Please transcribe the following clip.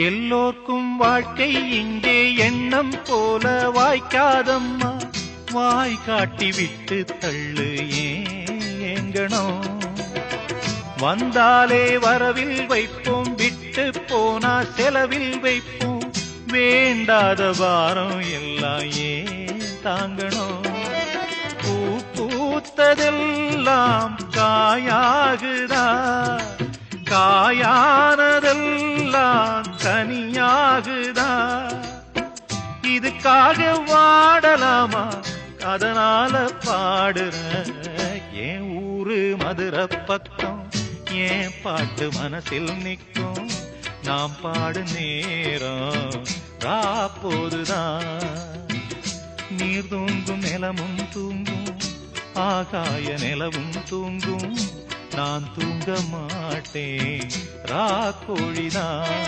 எல்லோர்க்கும் வாழ்க்கை இங்கே எண்ணம் போல வாய்க்காதம்மா. வாய் காட்டி விட்டு தள்ளு ஏங்கணும். வந்தாலே வரவில் வைப்போம், விட்டு போனா செலவில் வைப்போம். வேண்டாத பாரம் எல்லாம் ஏன் தாங்கணும். பூ பூத்ததெல்லாம் காயாகுதா, காயானதெல்லாம் கனியாகுதா. இதுக்காக வாடலாமா, அதனால பாடுற. என் ஊரு மதுரை பக்கம், என் பாட்டு மனசில் நிற்கும். நாம் பாடு நேரம் ராப்போதுதான். நீர் தூங்கும் நிலமும் தூங்கும், ஆகாய நிலவும் தூங்கும். நான் தூங்க மாட்டேன், ராக்கோழிதான்.